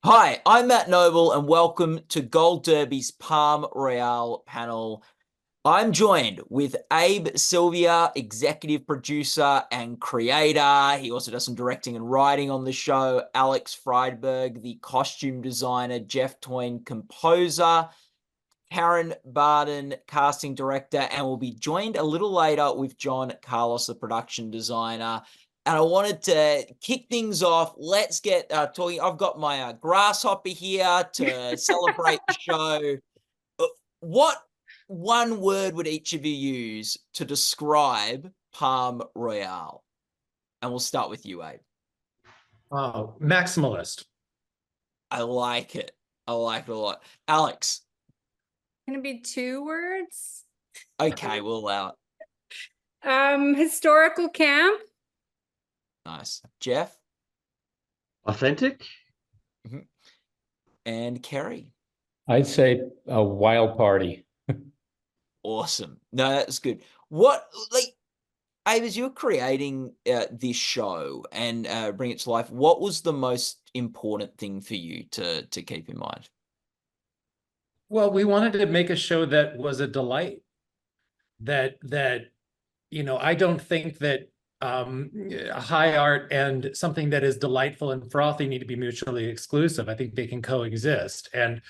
Hi, I'm Matt Noble, and welcome to Gold Derby's Palm Royale panel. I'm joined with Abe Sylvia, executive producer and creator. He also does some directing and writing on the show. Alex Friedberg, the costume designer. Jeff Toyne, composer. Kerry Barden, casting director, and we'll be joined a little later with Jon Carlos, the production designer. And I wanted to kick things off. Let's get talking. I've got my grasshopper here to celebrate the show. Uh, What one word would each of you use to describe Palm Royale? And we'll start with you, Abe. Oh, maximalist. I like it. I like it a lot. Alex. Can it be two words? Okay, we'll allow it. Historical camp. Nice. Jeff. Authentic? And Kerry. I'd say a wild party. Awesome. No, that's good. What, like, Abe, as you're creating this show and bring it to life, what was the most important thing for you to keep in mind? Well, we wanted to make a show that was a delight. That I don't think that high art and something that is delightful and frothy need to be mutually exclusive. I think they can coexist. And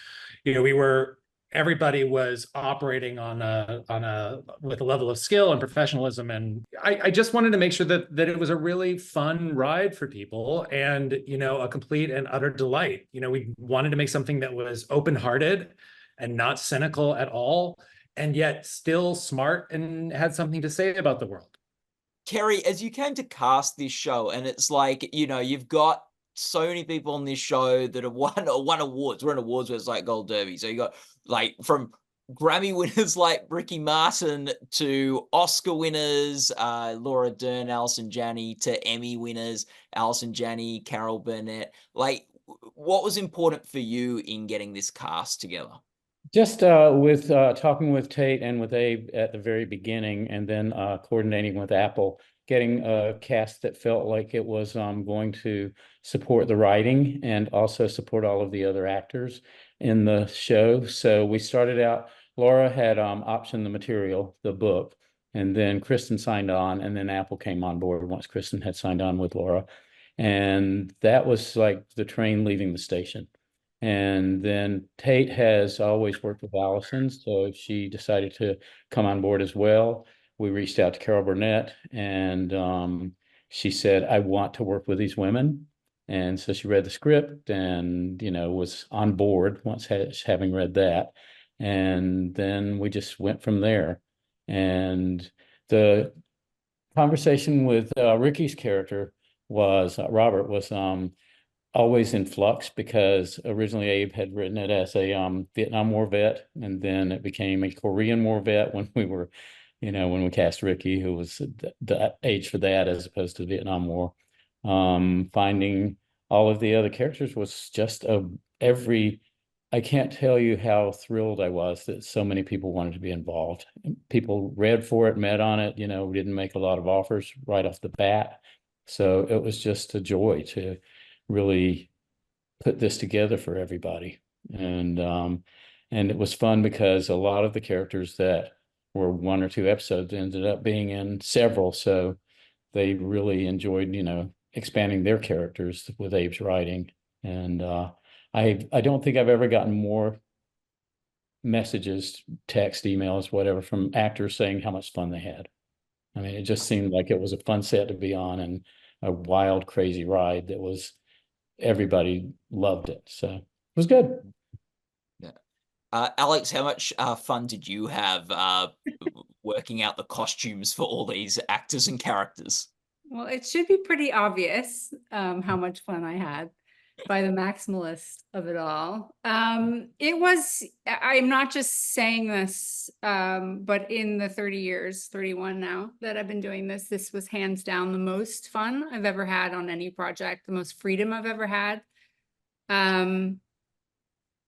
everybody was operating with a level of skill and professionalism. And I just wanted to make sure that it was a really fun ride for people and, a complete and utter delight. We wanted to make something that was open-hearted and not cynical at all, and yet still smart and had something to say about the world. Kerry, as you came to cast this show, and it's like, you've got so many people on this show that have won awards. We're in awards where it's like Gold Derby. So you got like from Grammy winners like Ricky Martin to Oscar winners, Laura Dern, Allison Janney, to Emmy winners, Allison Janney, Carol Burnett. Like, what was important for you in getting this cast together? Just with talking with Tate and with Abe at the very beginning, and then coordinating with Apple, getting a cast that felt like it was going to support the writing and also support all of the other actors in the show. So we started out, Laura had optioned the material, the book, and then Kristen signed on, and then Apple came on board once Kristen had signed on with Laura. And that was like the train leaving the station. And then Tate has always worked with Allison, so she decided to come on board as well. We reached out to Carol Burnett, and she said, "I want to work with these women." And so she read the script and, was on board once having read that. And then we just went from there. And the conversation with Ricky's character Robert was always in flux, because originally Abe had written it as a Vietnam War vet, and then it became a Korean War vet when when we cast Ricky, who was the age for that as opposed to the Vietnam War. Finding all of the other characters was just I can't tell you how thrilled I was that so many people wanted to be involved. People read for it, met on it. We didn't make a lot of offers right off the bat. So it was just a joy to really put this together for everybody. And it was fun because a lot of the characters that were one or two episodes ended up being in several. So they really enjoyed, expanding their characters with Abe's writing. And I don't think I've ever gotten more messages, text, emails, whatever, from actors saying how much fun they had. I mean, it just seemed like it was a fun set to be on and a wild, crazy ride that was everybody loved it. So it was good. Yeah. Alex, how much fun did you have working out the costumes for all these actors and characters? Well, it should be pretty obvious how much fun I had by the maximalist of it all. It was, I'm not just saying this, but in the 30 years, 31 now that I've been doing this, this was hands down the most fun I've ever had on any project, the most freedom I've ever had. When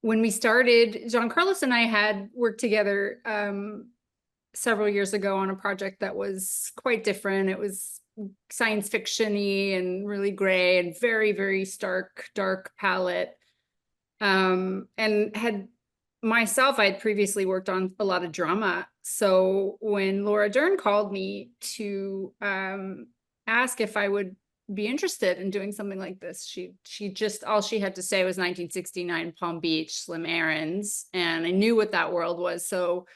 we started, Jon Carlos and I had worked together several years ago on a project that was quite different. It was science fiction-y and really gray and very, very stark, dark palette. and had myself, I'd previously worked on a lot of drama. So when Laura Dern called me to ask if I would be interested in doing something like this, she just, all she had to say was 1969 Palm Beach, Slim Aarons, and I knew what that world was. So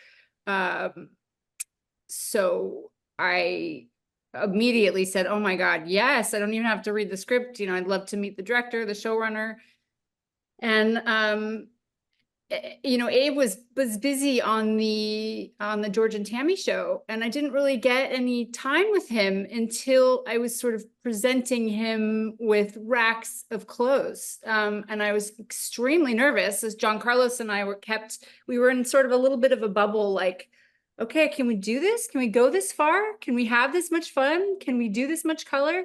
I immediately said, oh my God, yes, I don't even have to read the script. You know, I'd love to meet the director, the showrunner. And you know, Abe was busy on the George and Tammy show, and I didn't really get any time with him until I was sort of presenting him with racks of clothes. And I was extremely nervous, as Jon Carlos and I we were in sort of a little bit of a bubble, like, okay, can we do this? Can we go this far? Can we have this much fun? Can we do this much color?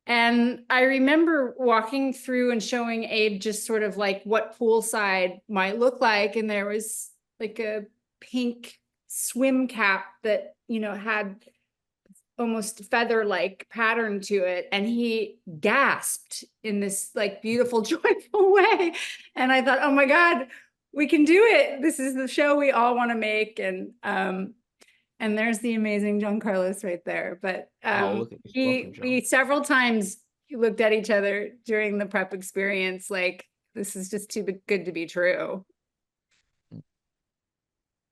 And I remember walking through and showing Abe just sort of like what poolside might look like. And there was like a pink swim cap that, you know, had almost feather-like pattern to it. And he gasped in this like beautiful, joyful way. And I thought, oh my God, we can do it. This is the show we all want to make. And there's the amazing Jon Carlos right there. But look at this. we several times looked at each other during the prep experience, like, this is just too good to be true.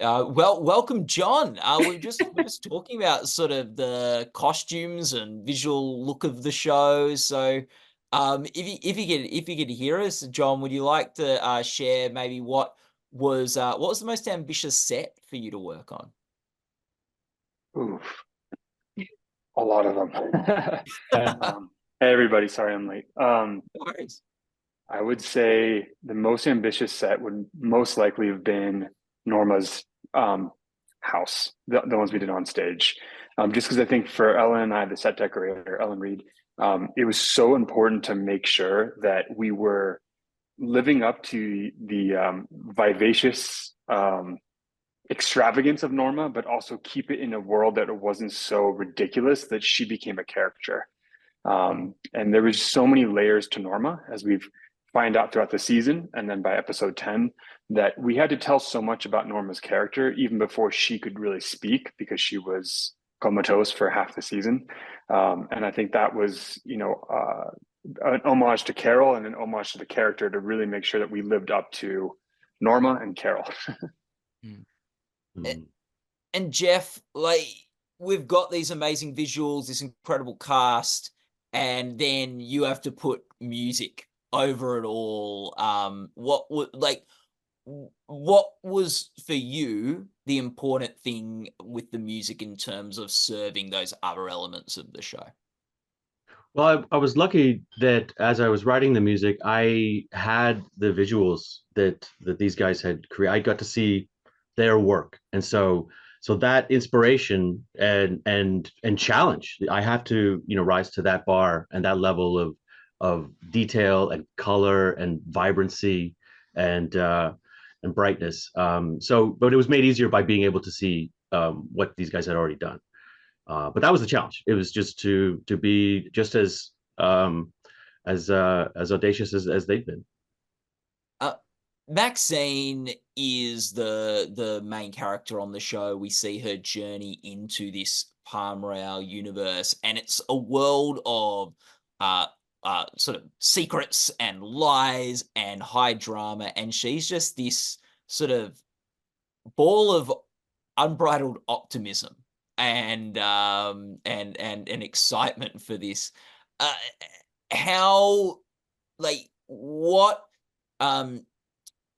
Well, welcome, John. We're just talking about sort of the costumes and visual look of the show. So, if you could hear us, John, would you like to share maybe what was the most ambitious set for you to work on? Oof, a lot of them. Hey everybody, sorry I'm late. No worries. I would say the most ambitious set would most likely have been Norma's house, the ones we did on stage. Just because I think for Ellen and I, the set decorator, Ellen Reed, it was so important to make sure that we were living up to the vivacious extravagance of Norma, but also keep it in a world that it wasn't so ridiculous that she became a caricature. And there was so many layers to Norma, as we've find out throughout the season, and then by episode 10, that we had to tell so much about Norma's character even before she could really speak, because she was comatose for half the season. And I think that was, you know, an homage to Carol and an homage to the character to really make sure that we lived up to Norma and Carol. And Jeff, like, we've got these amazing visuals, this incredible cast, and then you have to put music over it all. What was for you the important thing with the music in terms of serving those other elements of the show? Well, I was lucky that as I was writing the music, I had the visuals that these guys had created. I got to see their work, and so that inspiration and challenge, I have to, you know, rise to that bar and that level of detail and color and vibrancy and brightness. But it was made easier by being able to see what these guys had already done. But that was the challenge. It was just to be just as audacious as they've been. Maxine is the main character on the show. We see her journey into this Palm Royale universe, and it's a world of sort of secrets and lies and high drama, and she's just this sort of ball of unbridled optimism and excitement for this. How, like, what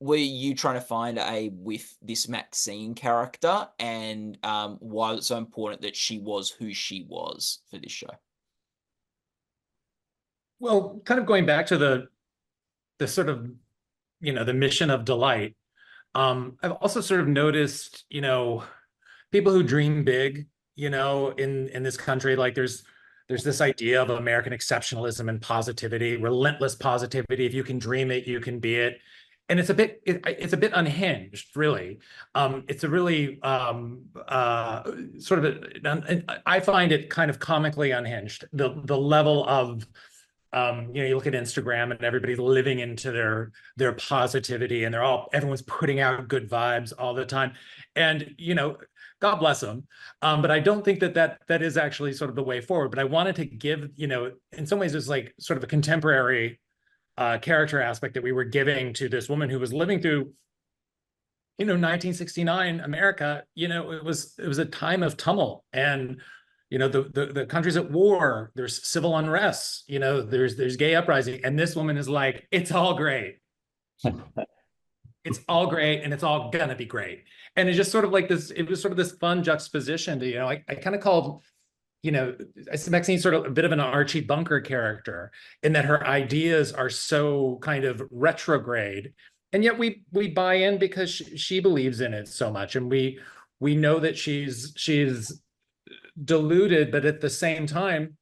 were you trying to find, with this Maxine character, and why was it so important that she was who she was for this show? Well, kind of going back to the sort of, you know, the mission of delight. I've also sort of noticed, you know, people who dream big, you know, in this country, like there's this idea of American exceptionalism and positivity, relentless positivity. If you can dream it, you can be it. And it's a bit unhinged, really. It's a really sort of I find it kind of comically unhinged. The level of You look at Instagram and everybody's living into their positivity, and everyone's putting out good vibes all the time. And, God bless them. But I don't think that is actually sort of the way forward. But I wanted to give, in some ways, it's like sort of a contemporary character aspect that we were giving to this woman who was living through 1969 America. It was a time of tumult, and the country's at war, there's civil unrest, there's gay uprising, and this woman is like, it's all great. It's all great, and it's all gonna be great. And it's just sort of like this, it was sort of this fun juxtaposition to, I kind of called, I see Maxine sort of a bit of an Archie Bunker character, in that her ideas are so kind of retrograde, and yet we buy in because she believes in it so much, and we know that she's deluded, but at the same time,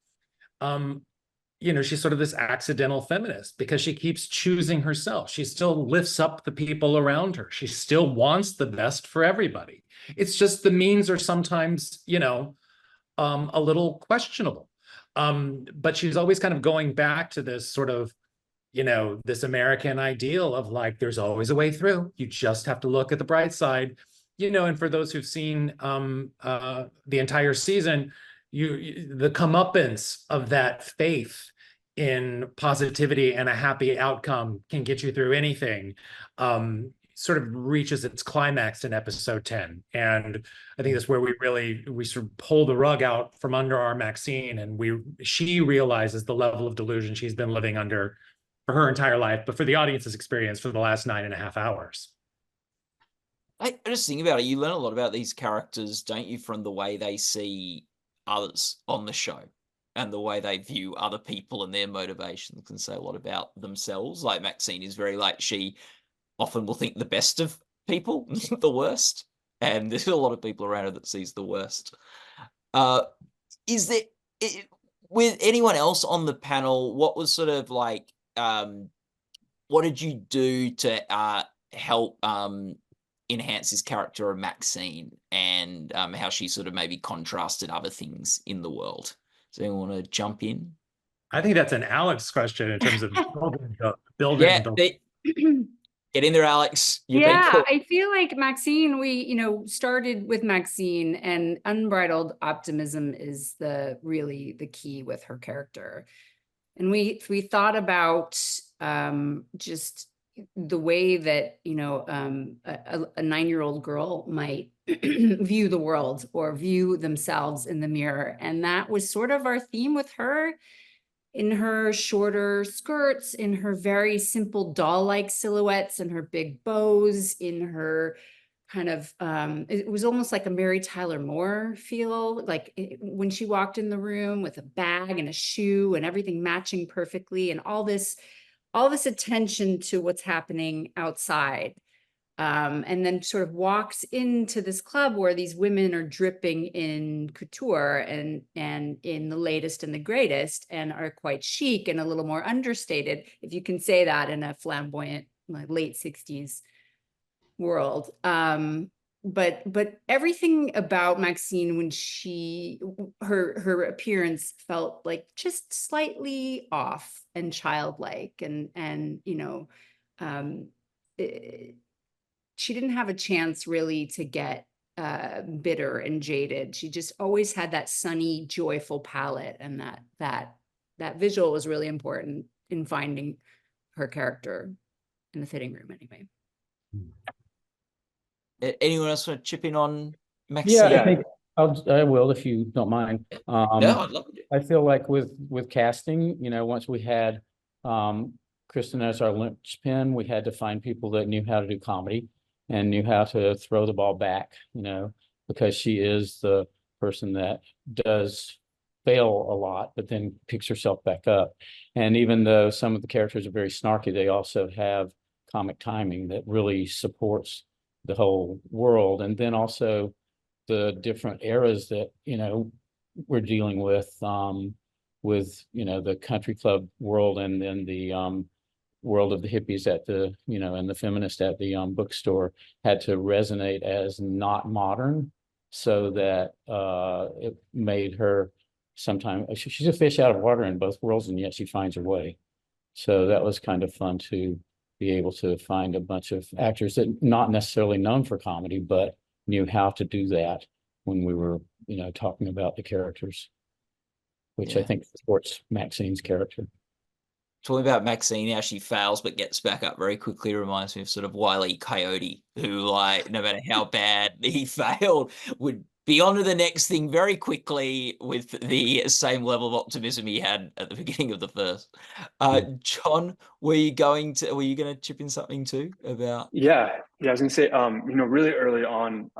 she's sort of this accidental feminist because she keeps choosing herself. She still lifts up the people around her. She still wants the best for everybody. It's just the means are sometimes, a little questionable. But she's always kind of going back to this sort of, this American ideal of like, there's always a way through. You just have to look at the bright side. And for those who've seen the entire season, the comeuppance of that faith in positivity and a happy outcome can get you through anything, sort of reaches its climax in episode 10. And I think that's where we sort of pull the rug out from under our Maxine, and she realizes the level of delusion she's been living under for her entire life, but for the audience's experience for the last 9.5 hours. I just think about it. You learn a lot about these characters, don't you, from the way they see others on the show and the way they view other people and their motivations can say a lot about themselves. Like Maxine is very like, she often will think the best of people, the worst. And there's a lot of people around her that sees the worst. Is there, with anyone else on the panel, what was sort of like, what did you do to help enhance this character of Maxine, and how she sort of maybe contrasted other things in the world? Does anyone want to jump in? I think that's an Alex question in terms of building. Get in there, Alex. I feel like Maxine, we, started with Maxine, and unbridled optimism is really the key with her character. And we thought about just the way that, a 9-year-old girl might view the world or view themselves in the mirror. And that was sort of our theme with her, in her shorter skirts, in her very simple doll-like silhouettes, and her big bows, in her kind of, it was almost like a Mary Tyler Moore feel, like when she walked in the room with a bag and a shoe and everything matching perfectly, and all this attention to what's happening outside. And then sort of walks into this club where these women are dripping in couture and in the latest and the greatest, and are quite chic and a little more understated, if you can say that in a flamboyant, like late 60s world. But everything about Maxine, when her appearance felt like just slightly off and childlike, and she didn't have a chance really to get bitter and jaded. She just always had that sunny, joyful palette, and that visual was really important in finding her character in the fitting room anyway. Anyone else want to chip in on Maxine? Yeah, I think I will, if you don't mind. No, I'd love to. I feel like with casting, once we had Kristen as our linchpin, we had to find people that knew how to do comedy and knew how to throw the ball back, because she is the person that does fail a lot, but then picks herself back up. And even though some of the characters are very snarky, they also have comic timing that really supports the whole world. And then also the different eras that, we're dealing with the country club world, and then the world of the hippies at the, and the feminist at the bookstore had to resonate as not modern, so that it made her sometimes she's a fish out of water in both worlds, and yet she finds her way. So that was kind of fun to be able to find a bunch of actors that not necessarily known for comedy, but knew how to do that when we were, talking about the characters, which I think supports Maxine's character. Talking about Maxine, how she fails but gets back up very quickly, reminds me of sort of Wile E. Coyote, who, like, no matter how bad he failed, would be on to the next thing very quickly with the same level of optimism he had at the beginning of the first. Jon, were you going to chip in something too about? Yeah, I was gonna say, really early on,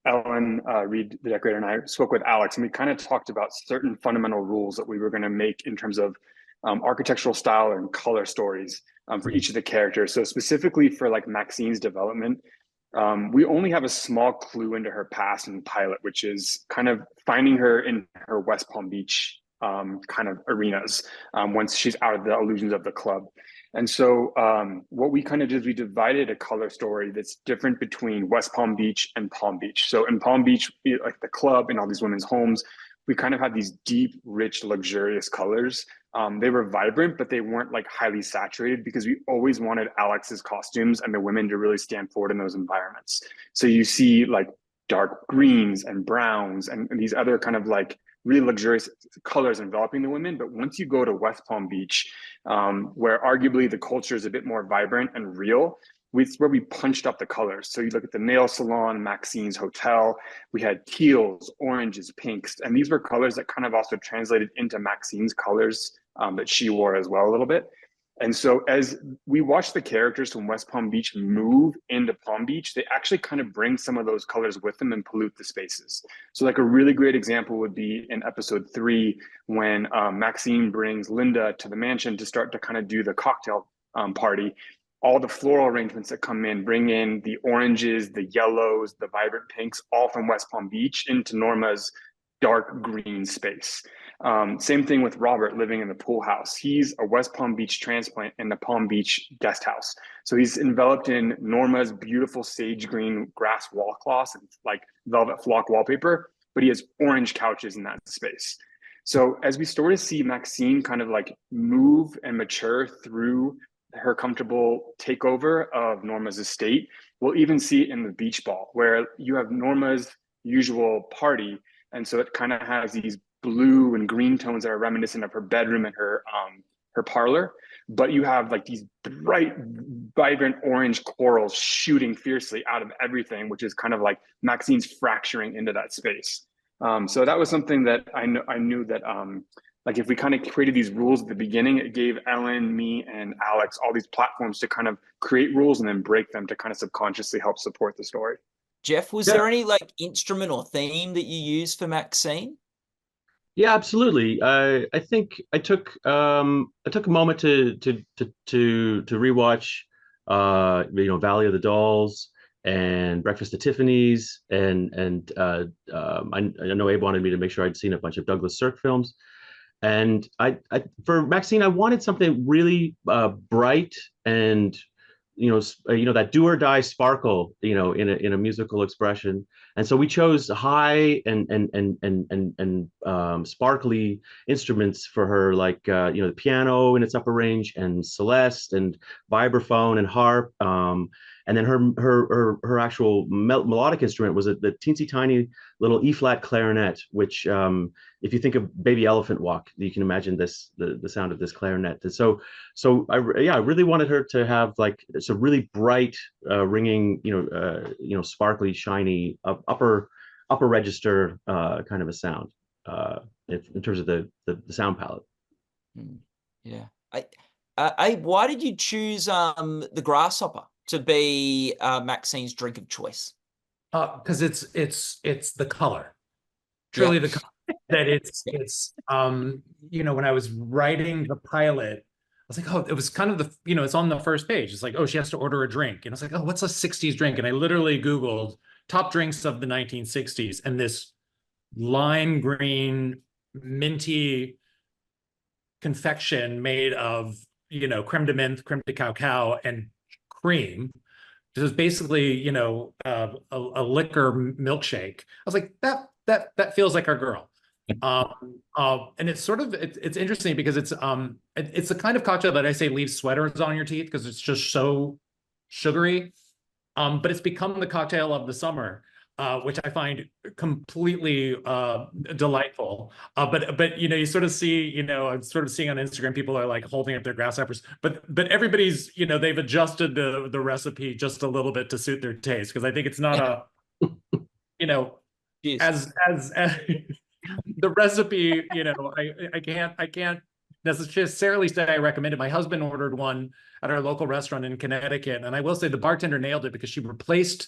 Ellen Reed, the decorator, and I spoke with Alex, and we kind of talked about certain fundamental rules that we were going to make in terms of architectural style and color stories for each of the characters. So specifically for like Maxine's development, we only have a small clue into her past in the pilot, which is kind of finding her in her West Palm Beach kind of arenas once she's out of the illusions of the club. And so what we kind of did is we divided a color story that's different between West Palm Beach and Palm Beach. So in Palm Beach, like the club and all these women's homes, we kind of had these deep, rich, luxurious colors. They were vibrant, but they weren't like highly saturated because we always wanted Alex's costumes and the women to really stand forward in those environments. So you see like dark greens and browns and these other kind of like really luxurious colors enveloping the women. But once you go to West Palm Beach, where arguably the culture is a bit more vibrant and real, it's where we punched up the colors. So you look at the nail salon, Maxine's hotel, we had teals, oranges, pinks, and these were colors that kind of also translated into Maxine's colors that she wore as well a little bit. And so as we watch the characters from West Palm Beach move into Palm Beach, they actually kind of bring some of those colors with them and pollute the spaces. So like a really great example would be in episode 3, when Maxine brings Linda to the mansion to start to kind of do the cocktail party. All the floral arrangements that come in bring in the oranges, the yellows, the vibrant pinks, all from West Palm Beach into Norma's dark green space. Same thing with Robert living in the pool house. He's a West Palm Beach transplant in the Palm Beach guest house. So he's enveloped in Norma's beautiful sage green grass wall cloths and like velvet flock wallpaper, but he has orange couches in that space. So as we start to see Maxine kind of like move and mature through her comfortable takeover of Norma's estate, we'll even see it in the beach ball where you have Norma's usual party. And so it kind of has these blue and green tones that are reminiscent of her bedroom and her parlor, but you have like these bright, vibrant orange corals shooting fiercely out of everything, which is kind of like Maxine's fracturing into that space. So that was something that I knew that like if we kind of created these rules at the beginning, it gave Ellen, me, and Alex all these platforms to kind of create rules and then break them to kind of subconsciously help support the story. Jeff, was there any like instrument or theme that you used for Maxine? Yeah, absolutely. I think I took a moment to rewatch Valley of the Dolls and Breakfast at Tiffany's, and I know Abe wanted me to make sure I'd seen a bunch of Douglas Sirk films. And I for Maxine, I wanted something really bright and that do or die sparkle, in a musical expression. And so we chose high and sparkly instruments for her, like the piano in its upper range and celeste and vibraphone and harp. And then her actual melodic instrument was the teensy tiny little E flat clarinet, which if you think of Baby Elephant Walk, you can imagine the sound of this clarinet. And so I really wanted her to have like it's a really bright, ringing, sparkly, shiny upper register kind of a sound in terms of the sound palette. Yeah, why did you choose the grasshopper to be Maxine's drink of choice? Because it's the color, truly the color. That it's when I was writing the pilot, I was like, oh, it was kind of it's on the first page. It's like, oh, she has to order a drink, and I was like, oh, what's a 60s drink? And I literally Googled top drinks of the 1960s, and this lime green minty confection made of creme de menthe, creme de cacao, and cream. It was basically a liquor milkshake. I was like, that feels like our girl. And it's sort of it's interesting because it's the kind of cocktail that I say leaves sweaters on your teeth because it's just so sugary. But it's become the cocktail of the summer, which I find completely delightful. But you know, you sort of see, you know, I'm sort of seeing on Instagram people are like holding up their grasshoppers, but everybody's, you know, they've adjusted the recipe just a little bit to suit their taste because I think it's not a, you know, Cheers. as the recipe, you know, I can't necessarily say I recommend it. My husband ordered one at our local restaurant in Connecticut, and I will say the bartender nailed it because she replaced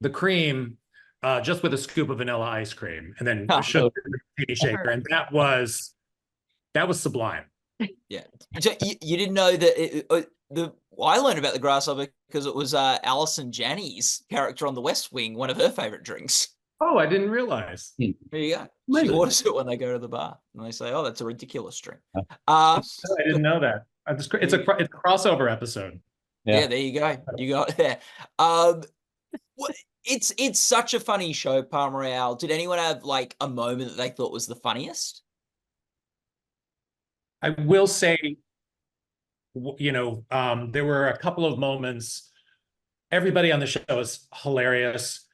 the cream just with a scoop of vanilla ice cream, and then shook the tea shaker, and that was sublime. Yeah, so you didn't know that I learned about the grasshopper because it was Alison Janney's character on The West Wing, one of her favorite drinks. Oh, I didn't realize. There you go. She orders it when they go to the bar, and they say, "Oh, that's a ridiculous drink." I didn't know that. It's a crossover episode. Yeah, there you go. You got it there. It's such a funny show, Palm Royale. Did anyone have like a moment that they thought was the funniest? I will say, you know, there were a couple of moments. Everybody on the show is hilarious.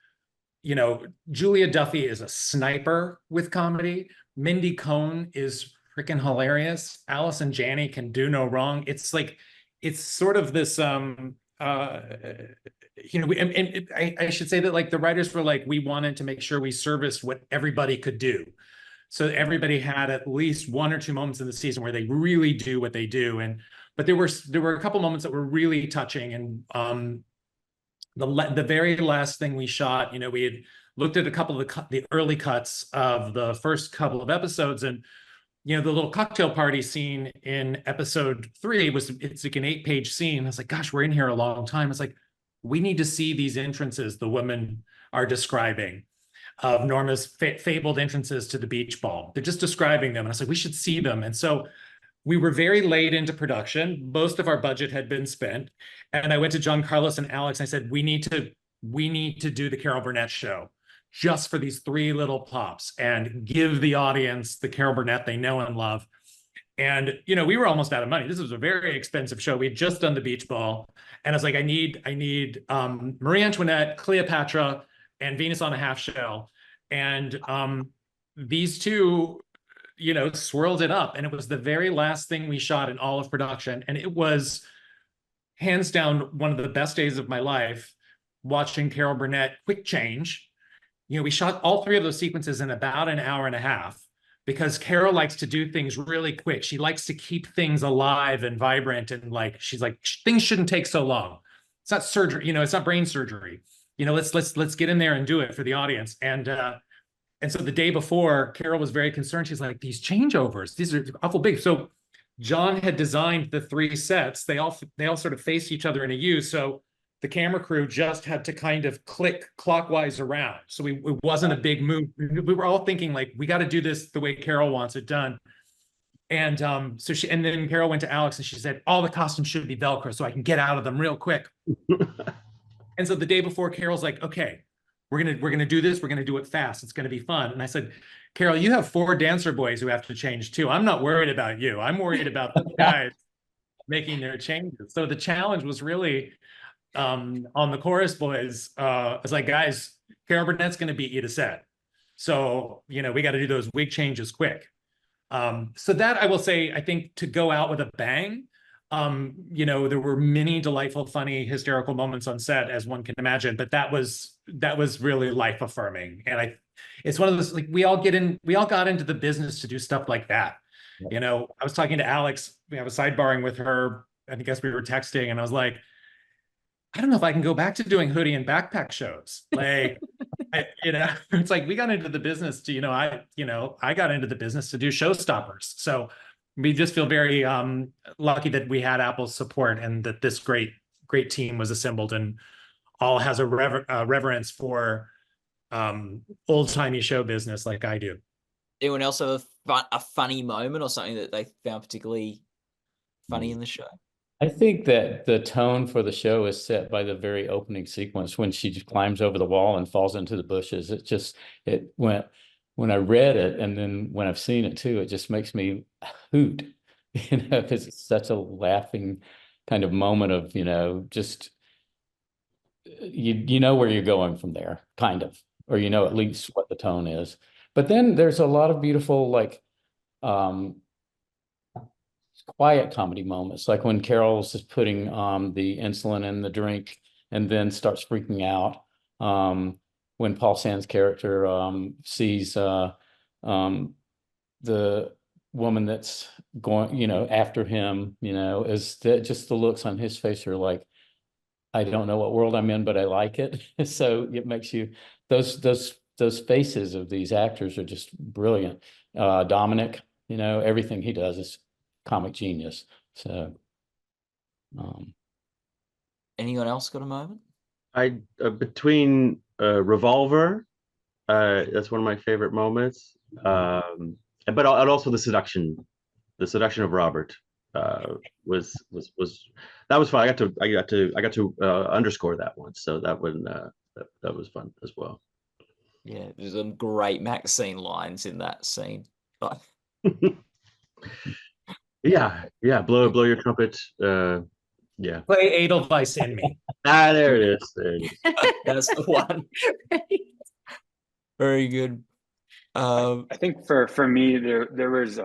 You know, Julia Duffy is a sniper with comedy. Mindy Cohn is freaking hilarious. Allison Janney can do no wrong. It's like, it's sort of this, you know, and I should say that like the writers were like, we wanted to make sure we serviced what everybody could do. So everybody had at least one or two moments in the season where they really do what they do. But there were a couple moments that were really touching. And the very last thing we shot, you know, we had looked at a couple of the early cuts of the first couple of episodes, and you know, the little cocktail party scene in episode 3 it's like an 8-page scene. I was like, gosh, we're in here a long time. It's like, we need to see these entrances the women are describing of Norma's fabled entrances to the beach ball. They're just describing them. And I was like, we should see them. And so we were very late into production. Most of our budget had been spent. And I went to Jon Carlos and Alex and I said, we need to do the Carol Burnett show just for these 3 little pops and give the audience the Carol Burnett they know and love. And, you know, we were almost out of money. This was a very expensive show. We had just done the beach ball. And I was like, I need Marie Antoinette, Cleopatra, and Venus on a Half Shell. And these two, you know, swirled it up. And it was the very last thing we shot in all of production. And it was hands down one of the best days of my life watching Carol Burnett quick change. You know, we shot all 3 of those sequences in about an hour and a half because Carol likes to do things really quick. She likes to keep things alive and vibrant. And like, she's like, things shouldn't take so long. It's not surgery, you know, it's not brain surgery. You know, let's get in there and do it for the audience. And so the day before, Carol was very concerned. She's like, these changeovers, these are awful big. So John had designed the 3 sets. They all sort of face each other in a U. So the camera crew just had to kind of click clockwise around. So it wasn't a big move. We were all thinking like, we got to do this the way Carol wants it done. And and then Carol went to Alex and she said, all the costumes should be Velcro so I can get out of them real quick. And so the day before, Carol's like, okay, we're gonna do this. We're gonna do it fast. It's gonna be fun. And I said, Carol, you have 4 dancer boys who have to change too. I'm not worried about you. I'm worried about the guys making their changes. So the challenge was really on the chorus boys. It's like, guys, Carol Burnett's gonna beat you to set. So, you know, we got to do those wig changes quick. So that I will say, I think to go out with a bang, you know, there were many delightful, funny, hysterical moments on set, as one can imagine, but that was really life affirming. And it's one of those, like, we all got into the business to do stuff like that. Yeah. You know, I was talking to Alex, I was sidebarring with her, I guess we were texting, and I was like, I don't know if I can go back to doing hoodie and backpack shows. Like, you know, it's like we got into the business to, I got into the business to do showstoppers. So we just feel very lucky that we had Apple's support and that this great team was assembled and all has a reverence for old-timey show business like I do. Anyone else have a funny moment or something that they found particularly funny in the show? I think that the tone for the show is set by the very opening sequence when she just climbs over the wall and falls into the bushes. It went when I read it, and then when I've seen it too, it just makes me hoot, because it's such a laughing kind of moment of, just you know where you're going from there, kind of, or at least what the tone is. But then there's a lot of beautiful, like, quiet comedy moments, like when Carol's just putting the insulin in the drink and then starts freaking out. When Paul Sand's character sees the woman that's going, after him, is that just the looks on his face are like, I don't know what world I'm in, but I like it. So it makes you, those faces of these actors are just brilliant. Dominic, everything he does is comic genius. So anyone else got a moment? Between Revolver, that's one of my favorite moments. But also the seduction of Robert was that was fun. I got to underscore that one. So that one that was fun as well. Yeah, there's some great Maxine lines in that scene. Yeah, blow your trumpet. Yeah. Play Edelweiss in me. There it is. There it is. That's the one. Right. Very good. I think for me there was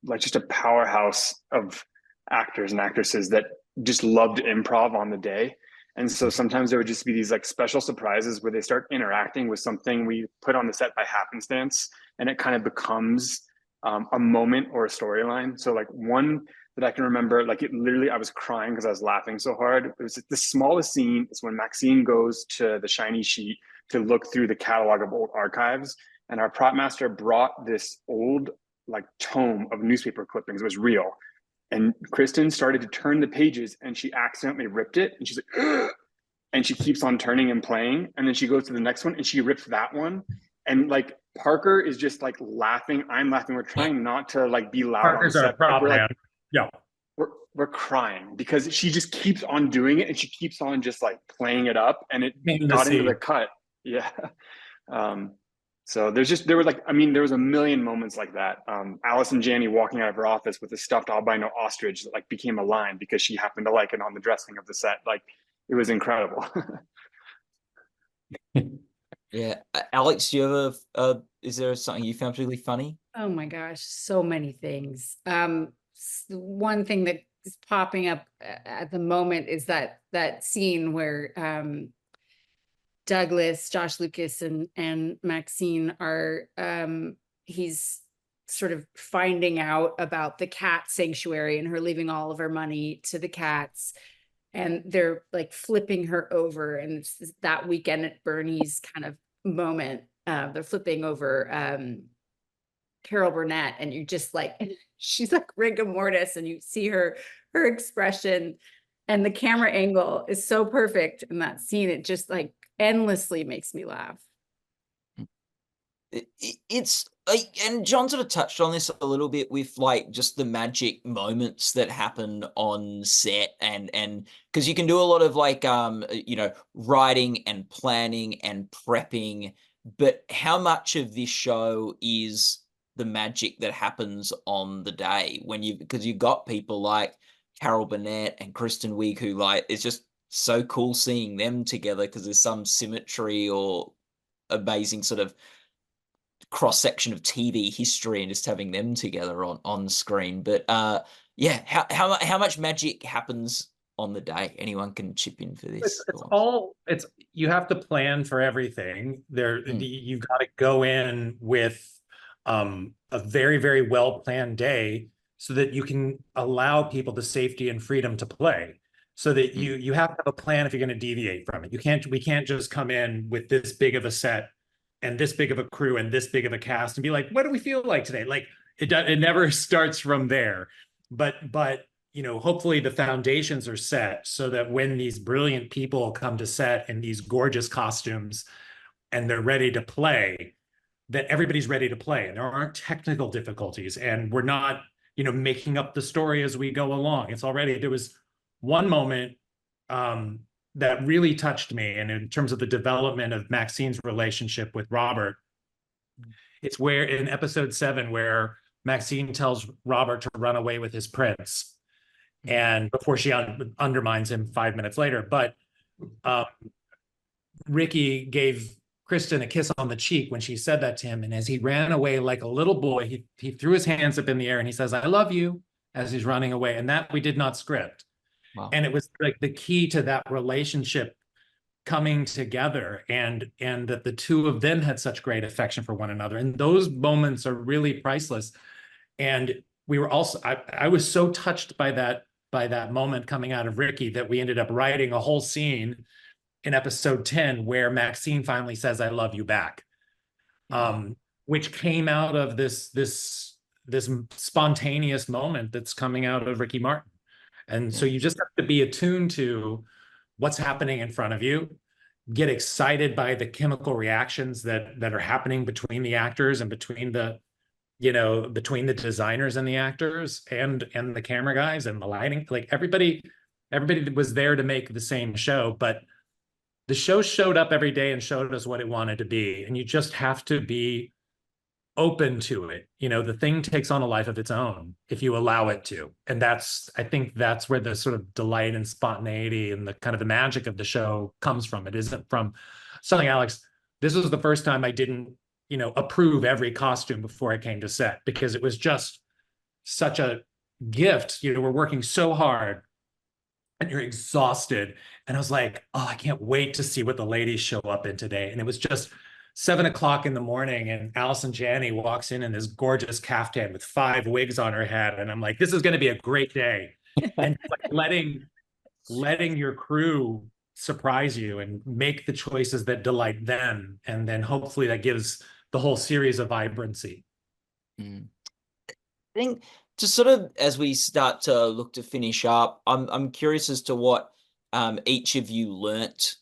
like just a powerhouse of actors and actresses that just loved improv on the day. And so sometimes there would just be these like special surprises where they start interacting with something we put on the set by happenstance, and it kind of becomes a moment or a storyline. So like one that I can remember, like it literally, I was crying because I was laughing so hard. It was the smallest scene. It's when Maxine goes to the shiny sheet to look through the catalog of old archives. And our prop master brought this old like tome of newspaper clippings. It was real. And Kristen started to turn the pages and she accidentally ripped it. And she's like, and she keeps on turning and playing. And then she goes to the next one and she rips that one. And like Parker is just like laughing. I'm laughing. We're trying not to like be loud. Parker's on our set. prop We're man. like, Yeah. We're crying because she just keeps on doing it and she keeps on just like playing it up, and it got into the cut. Yeah. So there was a million moments like that. Alice and Janney walking out of her office with a stuffed albino ostrich that like became a line because she happened to like it on the dressing of the set. Like it was incredible. Yeah. Alex, do you ever, is there something you found really funny? Oh my gosh, so many things. One thing that is popping up at the moment is that scene where Douglas, Josh Lucas, and Maxine are he's sort of finding out about the cat sanctuary and her leaving all of her money to the cats, and they're like flipping her over, and it's that Weekend at Bernie's kind of moment. They're flipping over Carol Burnett, and you just like, she's like rigor mortis, and you see her expression, and the camera angle is so perfect in that scene. It just like endlessly makes me laugh. It's like, and John sort of touched on this a little bit with like just the magic moments that happen on set, and because you can do a lot of like writing and planning and prepping, but how much of this show is the magic that happens on the day because you've got people like Carol Burnett and Kristen Wiig, who like, it's just so cool seeing them together because there's some symmetry or amazing sort of cross-section of TV history and just having them together on screen. But yeah, how much magic happens on the day? Anyone can chip in for this. It's you have to plan for everything there. You've got to go in with a very, very well planned day so that you can allow people the safety and freedom to play, so that you have to have a plan if you're going to deviate from it. We can't just come in with this big of a set and this big of a crew and this big of a cast and be like, what do we feel like today? Like it never starts from there. But hopefully the foundations are set so that when these brilliant people come to set in these gorgeous costumes and they're ready to play, that everybody's ready to play and there aren't technical difficulties and we're not, making up the story as we go along. It's already, there was one moment that really touched me, and in terms of the development of Maxine's relationship with Robert, It's where in episode 7 where Maxine tells Robert to run away with his prince, and before she undermines him 5 minutes later. But Ricky gave Kristen a kiss on the cheek when she said that to him, and as he ran away like a little boy, he threw his hands up in the air and he says, "I love you," as he's running away, and that we did not script. Wow. And it was like the key to that relationship coming together, and that the two of them had such great affection for one another, and those moments are really priceless. And we were also, I was so touched by that moment coming out of Ricky that we ended up writing a whole scene in episode 10 where Maxine finally says, "I love you" back, which came out of this spontaneous moment that's coming out of Ricky Martin. And so you just have to be attuned to what's happening in front of you, get excited by the chemical reactions that are happening between the actors and between the designers and the actors and the camera guys and the lighting. Like everybody was there to make the same show, but the show showed up every day and showed us what it wanted to be. And you just have to be open to it. The thing takes on a life of its own if you allow it to. And I think that's where the sort of delight and spontaneity and the kind of the magic of the show comes from. It isn't from something, Alex, this was the first time I didn't, approve every costume before I came to set, because it was just such a gift. We're working so hard and you're exhausted. And I was like, oh, I can't wait to see what the ladies show up in today. And it was just 7 o'clock in the morning, and Allison Janney walks in this gorgeous caftan with 5 wigs on her head. And I'm like, this is going to be a great day. And like letting your crew surprise you and make the choices that delight them. And then hopefully that gives the whole series a vibrancy. I think just sort of as we start to look to finish up, I'm curious as to what each of you learnt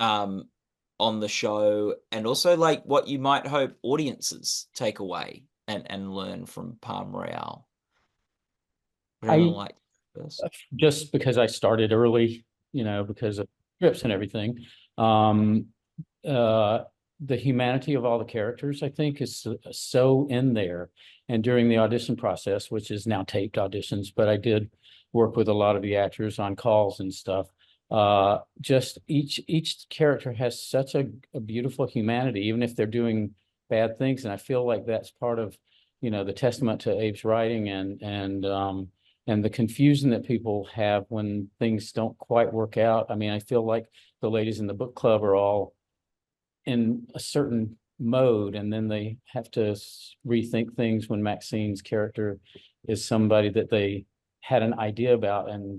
on the show, and also like what you might hope audiences take away and learn from Palm Royale. Just because I started early, because of scripts and everything, the humanity of all the characters, I think, is so in there. And during the audition process, which is now taped auditions, but I did work with a lot of the actors on calls and stuff. Just each character has such a beautiful humanity, even if they're doing bad things. And I feel like that's part of, the testament to Abe's writing and the confusion that people have when things don't quite work out. I mean, I feel like the ladies in the book club are all in a certain mode, and then they have to rethink things when Maxine's character is somebody that they had an idea about, and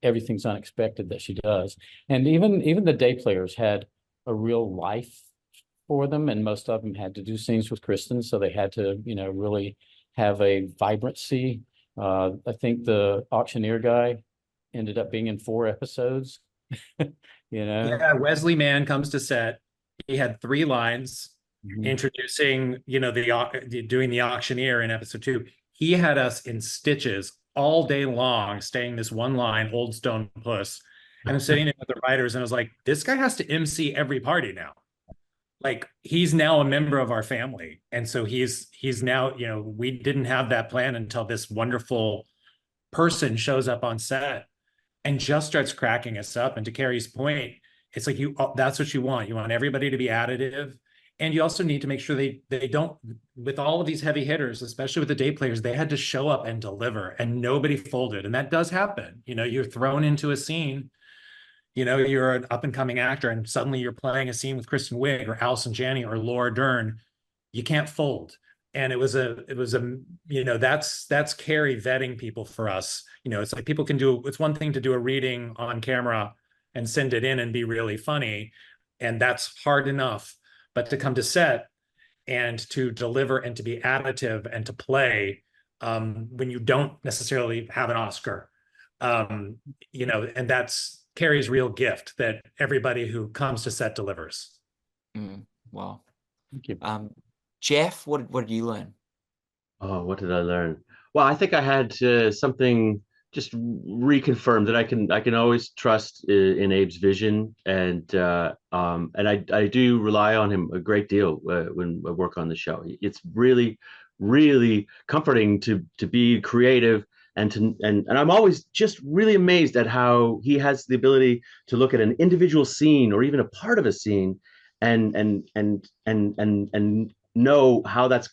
everything's unexpected that she does. And even the day players had a real life for them, and most of them had to do scenes with Kristen, so they had to really have a vibrancy. I think the auctioneer guy ended up being in 4 episodes. Yeah, Wesley Mann comes to set. He had 3 lines introducing, doing the auctioneer in episode 2. He had us in stitches all day long, saying this one line, "Old Stone Puss." And I'm sitting there with the writers, and I was like, this guy has to MC every party now. Like, he's now a member of our family. And so he's now, we didn't have that plan until this wonderful person shows up on set and just starts cracking us up. And to Kerry's point, it's like that's what you want. You want everybody to be additive. And you also need to make sure they don't, with all of these heavy hitters, especially with the day players, they had to show up and deliver, and nobody folded. And that does happen. You're thrown into a scene, you're an up and coming actor, and suddenly you're playing a scene with Kristen Wiig or Allison Janney or Laura Dern. You can't fold. And it was a, that's Kerry vetting people for us. It's like it's one thing to do a reading on camera and send it in and be really funny. And that's hard enough, but to come to set and to deliver and to be additive and to play when you don't necessarily have an Oscar, and that's Kerry's real gift that everybody who comes to set delivers. Wow. Thank you. Jeff, what did you learn? Oh, what did I learn? Well, I think I had something just reconfirmed that I can always trust in Abe's vision, and I do rely on him a great deal when I work on the show. It's really, really comforting to be creative, and I'm always just really amazed at how he has the ability to look at an individual scene or even a part of a scene and know how that's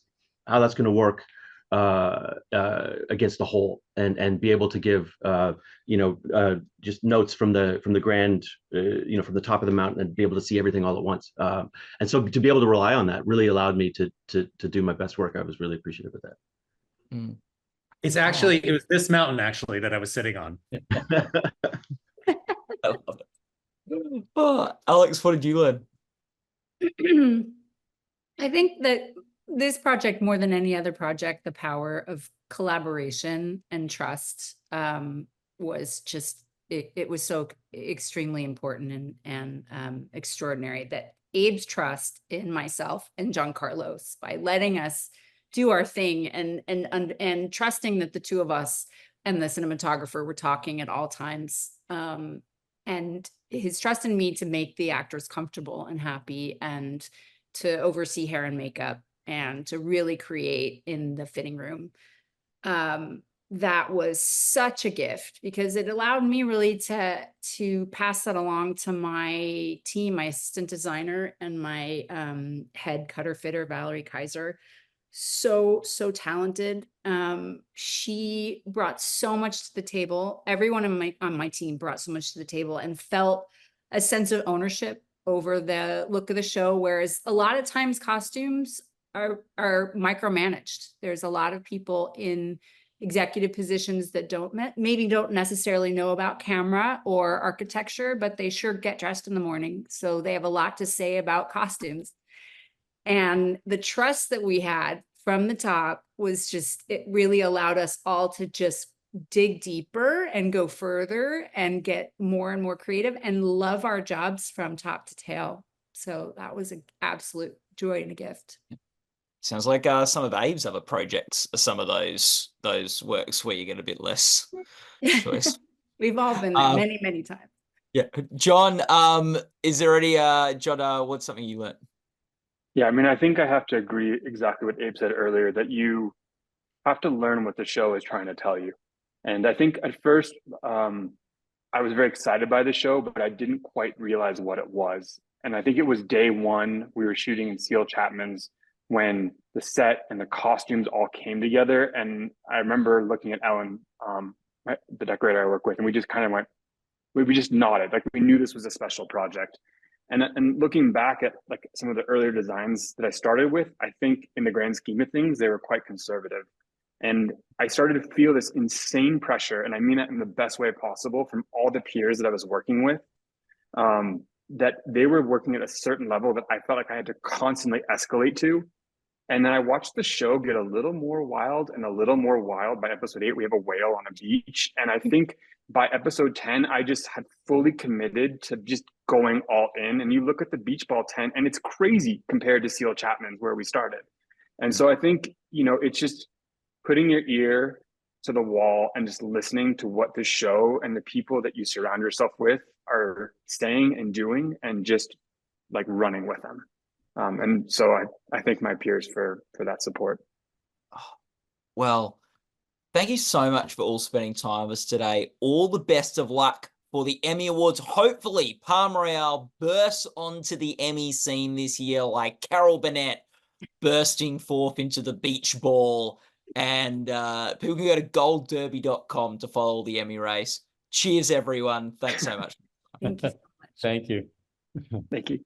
going to work against the whole, and be able to give just notes from the grand, from the top of the mountain, and be able to see everything all at once. And so to be able to rely on that really allowed me to do my best work. I was really appreciative of that. Mm. It was this mountain actually that I was sitting on. I love it. Oh, Alex, what did you learn? I think that this project, more than any other project, the power of collaboration and trust was just, it was so extremely important and extraordinary, that Abe's trust in myself and Jon Carlos, by letting us do our thing and trusting that the two of us and the cinematographer were talking at all times, and his trust in me to make the actors comfortable and happy, and to oversee hair and makeup, and to really create in the fitting room. That was such a gift, because it allowed me really to pass that along to my team, my assistant designer and my head cutter fitter, Valerie Kaiser. So talented. She brought so much to the table. Everyone on my team brought so much to the table and felt a sense of ownership over the look of the show, whereas a lot of times costumes are micromanaged. There's a lot of people in executive positions that maybe don't necessarily know about camera or architecture, but they sure get dressed in the morning, so they have a lot to say about costumes. And the trust that we had from the top was just, it really allowed us all to just dig deeper and go further and get more and more creative and love our jobs from top to tail. So that was an absolute joy and a gift. Sounds like some of Abe's other projects are some of those works where you get a bit less choice. We've all been there many times. Yeah. Jon, is there any Jon, what's something you learned? Yeah, I mean, I think I have to agree exactly what Abe said earlier, that you have to learn what the show is trying to tell you. And I think at first, I was very excited by the show, but I didn't quite realize what it was. And I think it was day one, we were shooting in Seal Chapman's, when the set and the costumes all came together. And I remember looking at Ellen, the decorator I work with, and we just kind of went, we just nodded, like we knew this was a special project. And looking back at like some of the earlier designs that I started with, I think in the grand scheme of things, they were quite conservative. And I started to feel this insane pressure, and I mean that in the best way possible, from all the peers that I was working with, that they were working at a certain level that I felt like I had to constantly escalate to. And then I watched the show get a little more wild and a little more wild. By episode 8, we have a whale on a beach. And I think by episode 10, I just had fully committed to just going all in. And you look at the beach ball tent, and it's crazy compared to Seal Chapman's, where we started. And so I think, it's just putting your ear to the wall and just listening to what the show and the people that you surround yourself with are saying and doing, and just like running with them. And so I thank my peers for that support. Well, thank you so much for all spending time with us today. All the best of luck for the Emmy Awards. Hopefully, Palm Royale bursts onto the Emmy scene this year like Carol Burnett bursting forth into the beach ball. And people can go to goldderby.com to follow the Emmy race. Cheers, everyone. Thanks so much. Thank you so much. Thank you. Thank you.